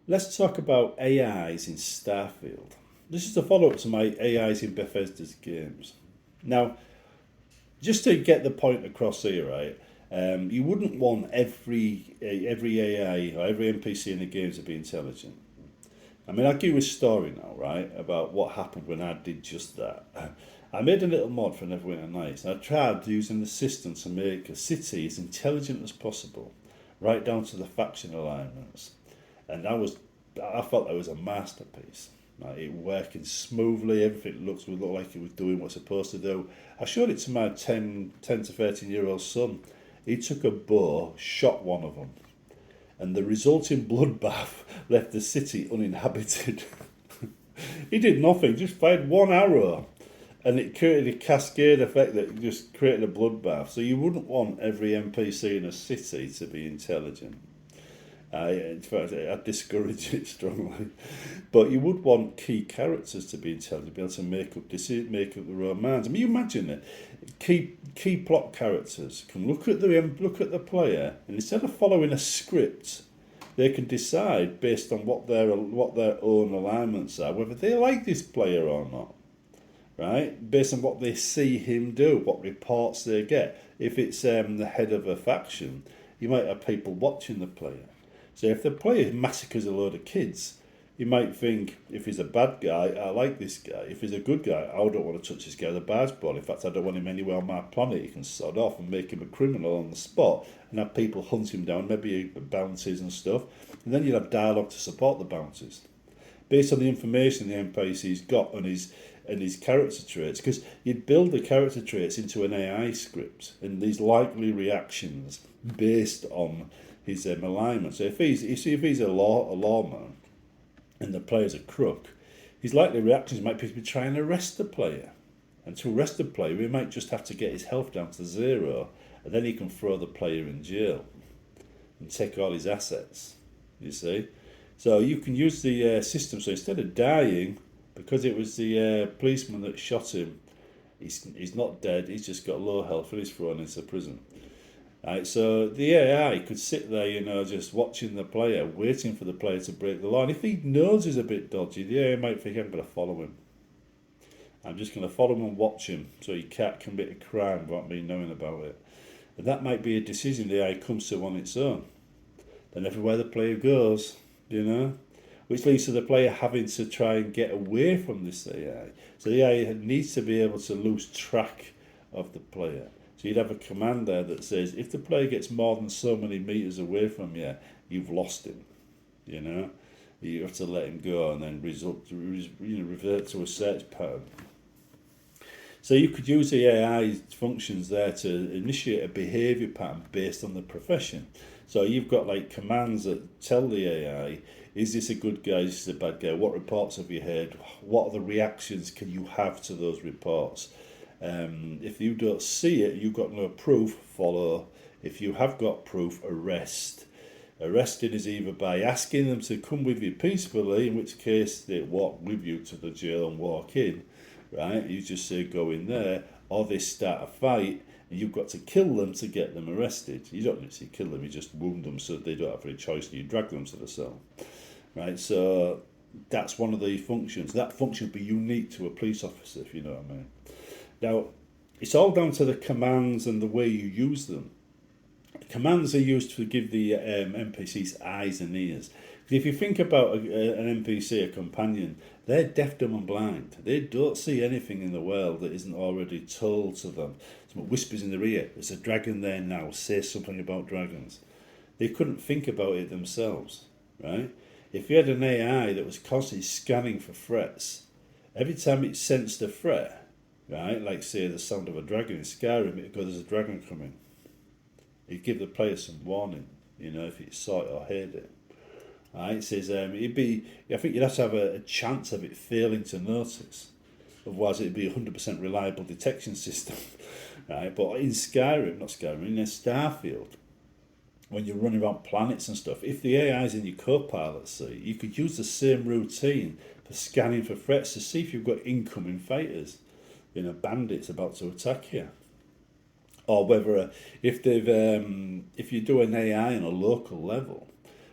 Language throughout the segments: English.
Let's talk about AIs in Starfield. This is a follow up to my AIs in Bethesda's games. Now, just to get the point across here, right? You wouldn't want every AI or every NPC in the game to be intelligent. I mean, I'll give you a story now, right, about what happened when I did just that. I made a little mod for Neverwinter Nights, and I tried using the system to make a city as intelligent as possible, right down to the faction alignments. And I felt that was a masterpiece. Like, it working smoothly, everything would look like it was doing what it's supposed to do. I showed it to my 10 to 13-year-old son. He took a bow, shot one of them, and the resulting bloodbath left the city uninhabited. He did nothing, just fired one arrow, and it created a cascade effect that just created a bloodbath. So you wouldn't want every NPC in a city to be intelligent. In fact, I discourage it strongly. But you would want key characters to be intelligent, be able to make up their own minds. I mean, you imagine it. Key plot characters can look at the player, and instead of following a script, they can decide based on what their own alignments are whether they like this player or not. Right, based on what they see him do, what reports they get. If it's the head of a faction, you might have people watching the player. So if the player massacres a load of kids, you might think, if he's a bad guy, I like this guy. If he's a good guy, I don't want to touch this guy with a barge ball. In fact, I don't want him anywhere on my planet. You can sod off and make him a criminal on the spot and have people hunt him down, maybe bounties and stuff. And then you'd have dialogue to support the bounties. Based on the information the NPC's got on his character traits, because you'd build the character traits into an AI script and these likely reactions based on his alignment. So if he's a lawman and the player's a crook, his likely reactions might be to try and arrest the player. And to arrest the player, we might just have to get his health down to zero, and then he can throw the player in jail and take all his assets. You see, so you can use the system. So instead of dying, because it was the policeman that shot him, he's not dead. He's just got low health and he's thrown into prison. Right, so the AI could sit there, just watching the player, waiting for the player to break the law. And if he knows he's a bit dodgy, the AI might think, I'm going to follow him. I'm just going to follow him and watch him so he can't commit a crime without me knowing about it. And that might be a decision the AI comes to on its own. Then everywhere the player goes, which leads to the player having to try and get away from this AI. So the AI needs to be able to lose track of the player. So you'd have a command there that says, if the player gets more than so many meters away from you, you've lost him. You have to let him go and then revert to a search pattern. So you could use the AI functions there to initiate a behaviour pattern based on the profession. So you've got like commands that tell the AI, is this a good guy, is this a bad guy, what reports have you heard, what are the reactions can you have to those reports. If you don't see it, you've got no proof, follow. If you have got proof, arrest. Arresting is either by asking them to come with you peacefully, in which case they walk with you to the jail and walk in, right? You just say go in there, or they start a fight, and you've got to kill them to get them arrested. You don't necessarily kill them, you just wound them so they don't have any choice, and you drag them to the cell, right? So that's one of the functions. That function would be unique to a police officer, if you know what I mean. Now, it's all down to the commands and the way you use them. Commands are used to give the NPCs eyes and ears. If you think about an NPC, a companion, they're deaf, dumb and blind. They don't see anything in the world that isn't already told to them. Someone whispers in their ear, there's a dragon there now, say something about dragons. They couldn't think about it themselves, right? If you had an AI that was constantly scanning for threats, every time it sensed a threat, right, like say the sound of a dragon in Skyrim, it'd go, there's a dragon coming. It'd give the player some warning, if it saw it or heard it. Right, it says I think you'd have to have a chance of it failing to notice. Otherwise it'd be a 100% reliable detection system. Right, but in Starfield, when you're running around planets and stuff, if the AI's in your co-pilot seat, you could use the same routine for scanning for threats to see if you've got incoming fighters, bandits about to attack you. Or whether if you do an AI on a local level,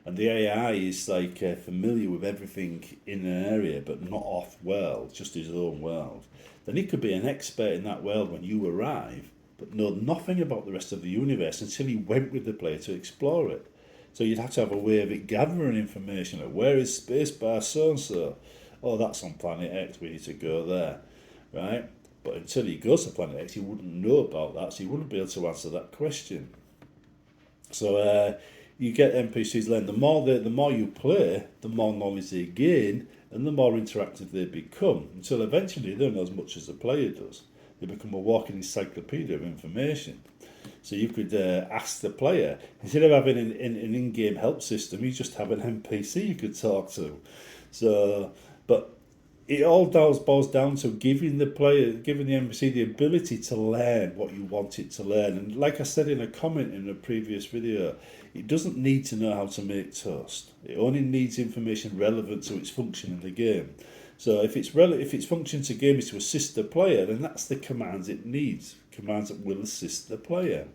and the AI is like familiar with everything in an area but not off world, just his own world, then he could be an expert in that world when you arrive, but know nothing about the rest of the universe until he went with the player to explore it. So you'd have to have a way of it gathering information, like where is spacebar so and so? Oh, that's on planet X, we need to go there, right? But until he goes to planet X, he wouldn't know about that, so he wouldn't be able to answer that question. So you get NPCs learn. The more you play, the more knowledge they gain, and the more interactive they become. Until eventually they don't know as much as the player does. They become a walking encyclopedia of information. So you could ask the player, instead of having an in-game help system, you just have an NPC you could talk to. So, but it all boils down to giving the NPC the ability to learn what you want it to learn. And like I said in a comment in a previous video, it doesn't need to know how to make toast. It only needs information relevant to its function in the game. So if its function to game is to assist the player, then that's the commands it needs. Commands that will assist the player.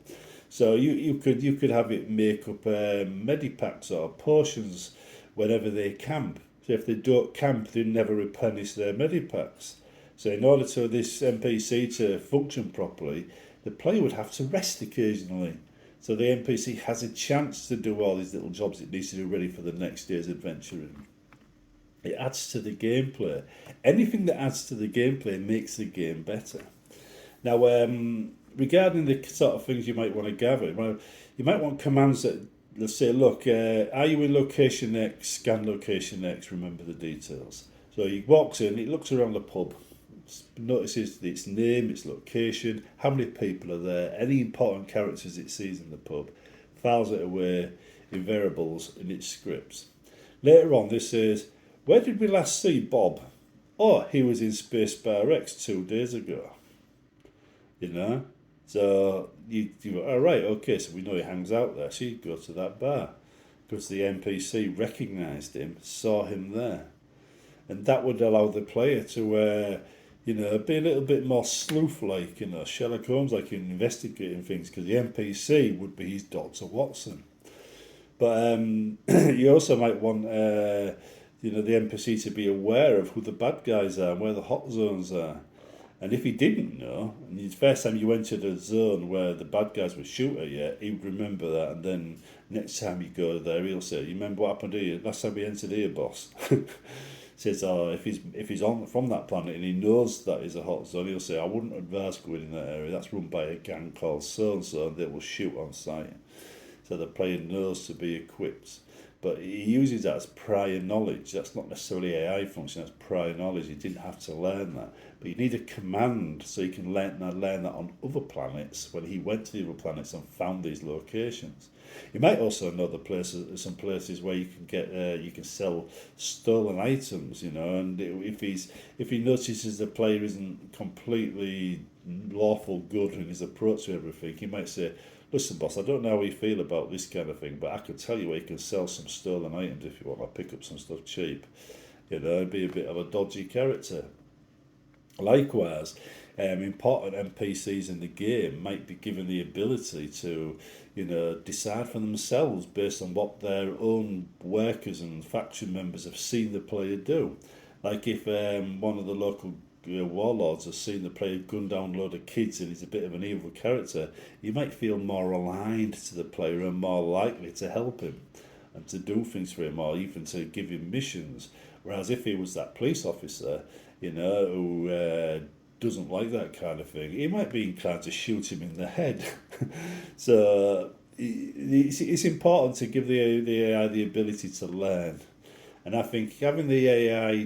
So you could have it make up medipacks or potions whenever they camp. So if they don't camp, they never replenish their medipacks. So in order for this NPC to function properly, the player would have to rest occasionally. So the NPC has a chance to do all these little jobs it needs to do ready for the next day's adventuring. It adds to the gameplay. Anything that adds to the gameplay makes the game better. Now, regarding the sort of things you might want to gather, you might want commands that, let's say, look, are you in location X, scan location X, remember the details. So he walks in, he looks around the pub, notices its name, its location, how many people are there, any important characters it sees in the pub, files it away in variables in its scripts. Later on, this says, where did we last see Bob? Oh, he was in Spacebar X 2 days ago. You know? So you go, all right, okay, so we know he hangs out there. So you go to that bar because the NPC recognised him, saw him there. And that would allow the player to, be a little bit more sleuth-like, Sherlock Holmes-like in investigating things, because the NPC would be his Dr. Watson. But you also might want, the NPC to be aware of who the bad guys are and where the hot zones are. And if he didn't know, and the first time you went to the zone where the bad guys would shoot at you, he would remember that, and then next time you go there, he'll say, "You remember what happened here? Last time we entered here, boss." Says, "Oh, if he's on from that planet and he knows that is a hot zone, he'll say, I wouldn't advise going in that area. That's run by a gang called so and so, and they will shoot on sight." So the player knows to be equipped. But he uses that as prior knowledge. That's not necessarily AI function, that's prior knowledge. He didn't have to learn that. But you need a command so you can learn that on other planets when he went to the other planets and found these locations. You might also know some places where you can get you can sell stolen items, and if he notices the player isn't completely lawful good in his approach to everything, he might say, "Listen, boss, I don't know how you feel about this kind of thing, but I can tell you where you can sell some stolen items if you want. I'll pick up some stuff cheap." Be a bit of a dodgy character. Likewise, important NPCs in the game might be given the ability to, decide for themselves based on what their own workers and faction members have seen the player do. Like if one of the local warlords has seen the player gun down a load of kids and he's a bit of an evil character, you might feel more aligned to the player and more likely to help him and to do things for him or even to give him missions. Whereas if he was that police officer, who doesn't like that kind of thing, he might be inclined to shoot him in the head. So it's important to give the AI the ability to learn. And I think having the AI,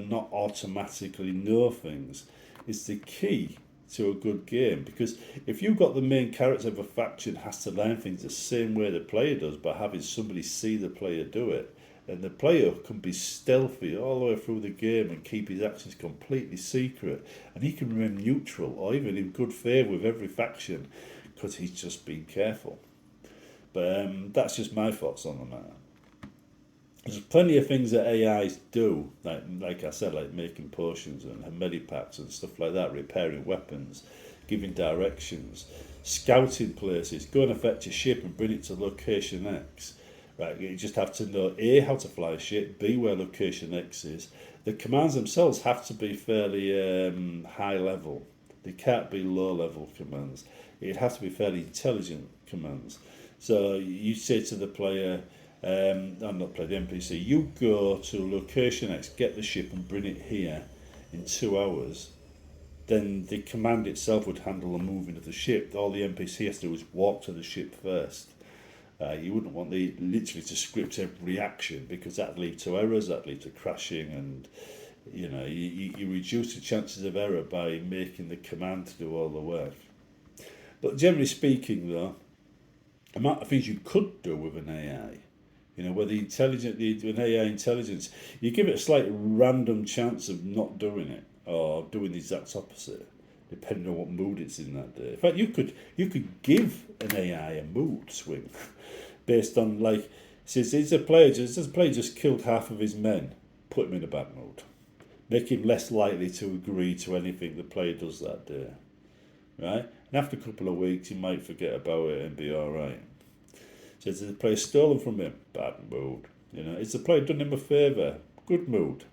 not automatically know things is the key to a good game. Because if you've got the main character of a faction has to learn things the same way the player does, by having somebody see the player do it, then the player can be stealthy all the way through the game and keep his actions completely secret. And he can remain neutral or even in good favour with every faction because he's just been careful. But that's just my thoughts on the matter. There's plenty of things that AIs do, like I said, like making potions and medipacks and stuff like that, repairing weapons, giving directions, scouting places, go and fetch a ship and bring it to location X, right? You just have to know A, how to fly a ship, B, where location X is. The commands themselves have to be fairly high level. They can't be low level commands. It has to be fairly intelligent commands. So you say to the player, I'm not play the NPC, you go to location X, get the ship and bring it here in 2 hours. Then the command itself would handle the moving of the ship. All the NPC has to do is walk to the ship first. You wouldn't want the literally to script every action, because that'd lead to errors, that'd lead to crashing, and you reduce the chances of error by making the command to do all the work. But generally speaking, though, the amount of things you could do with an AI, where an AI intelligence, you give it a slight random chance of not doing it or doing the exact opposite, depending on what mood it's in that day. In fact, you could give an AI a mood swing based on, like, says a player just killed half of his men, put him in a bad mood, make him less likely to agree to anything the player does that day, right? And after a couple of weeks, he might forget about it and be all right. So it's the player stolen from him, bad mood. It's the player done him a favour, good mood,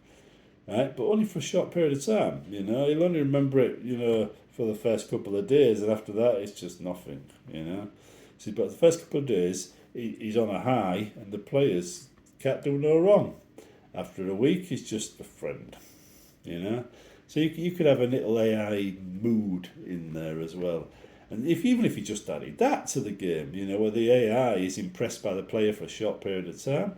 right? But only for a short period of time. He'll only remember it, for the first couple of days, and after that, it's just nothing. So, but the first couple of days, he's on a high, and the players can't do no wrong. After a week, he's just a friend. So you could have a little AI mood in there as well. And even if you just added that to the game, where the AI is impressed by the player for a short period of time,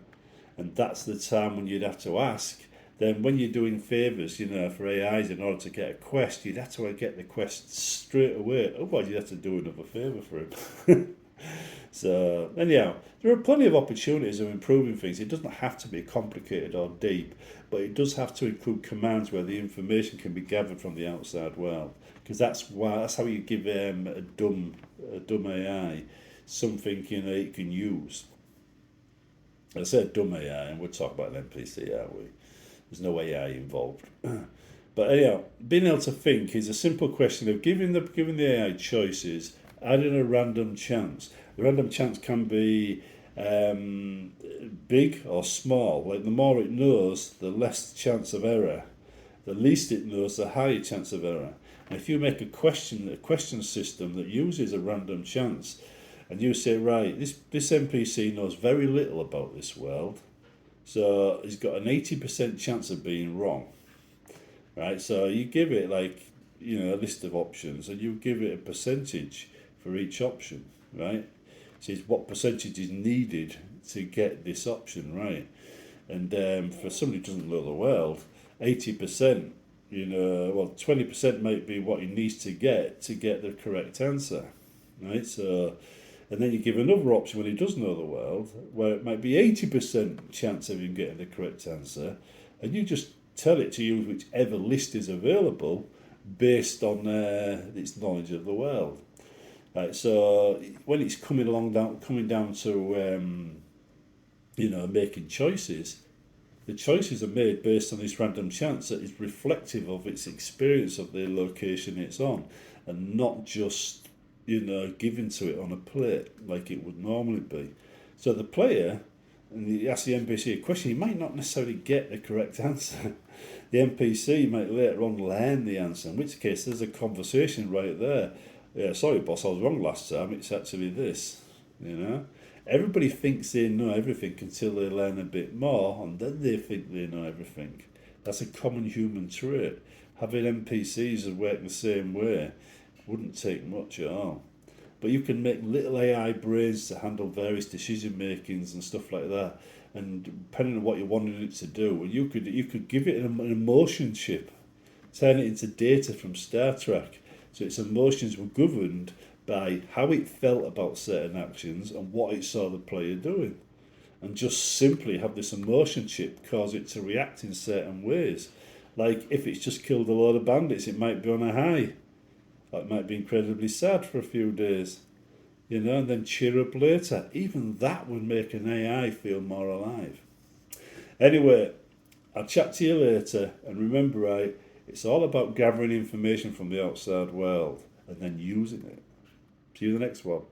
and that's the time when you'd have to ask, then when you're doing favours, for AIs in order to get a quest, you'd have to get the quest straight away. Otherwise, you'd have to do another favour for him. So, anyhow, there are plenty of opportunities of improving things. It doesn't have to be complicated or deep, but it does have to include commands where the information can be gathered from the outside world. Because that's how you give a dumb AI something it can use. I said dumb AI, and we'll talk about an NPC, aren't we? There's no AI involved. But anyhow, being able to think is a simple question of giving the AI choices, adding a random chance. The random chance can be big or small. Like, the more it knows, the less chance of error. The least it knows, the higher chance of error. And if you make a question system that uses a random chance, and you say, right, this NPC knows very little about this world, so he's got an 80% chance of being wrong, right? So you give it, like, a list of options, and you give it a percentage for each option, right? It says what percentage is needed to get this option right. And for somebody who doesn't know the world, 80%, 20% might be what he needs to get the correct answer, right? So, and then you give another option when he does know the world, where it might be 80% chance of him getting the correct answer, and you just tell it to use whichever list is available based on its knowledge of the world. Right, so when it's coming down to making choices, the choices are made based on this random chance that is reflective of its experience of the location it's on, and not just given to it on a plate like it would normally be. So the player, and you ask the NPC a question, he might not necessarily get the correct answer. The NPC might later on learn the answer, in which case there's a conversation right there. Yeah, sorry boss, I was wrong last time, it's actually this, Everybody thinks they know everything until they learn a bit more, and then they think they know everything. That's a common human trait. Having NPCs that work the same way wouldn't take much at all. But you can make little AI brains to handle various decision makings and stuff like that. And depending on what you wanted it to do, you could give it an emotion chip, turn it into data from Star Trek. So its emotions were governed by how it felt about certain actions and what it saw the player doing. And just simply have this emotion chip cause it to react in certain ways. Like, if it's just killed a load of bandits, it might be on a high. Or it might be incredibly sad for a few days. And then cheer up later. Even that would make an AI feel more alive. Anyway, I'll chat to you later, and remember, right, it's all about gathering information from the outside world and then using it. See you in the next one.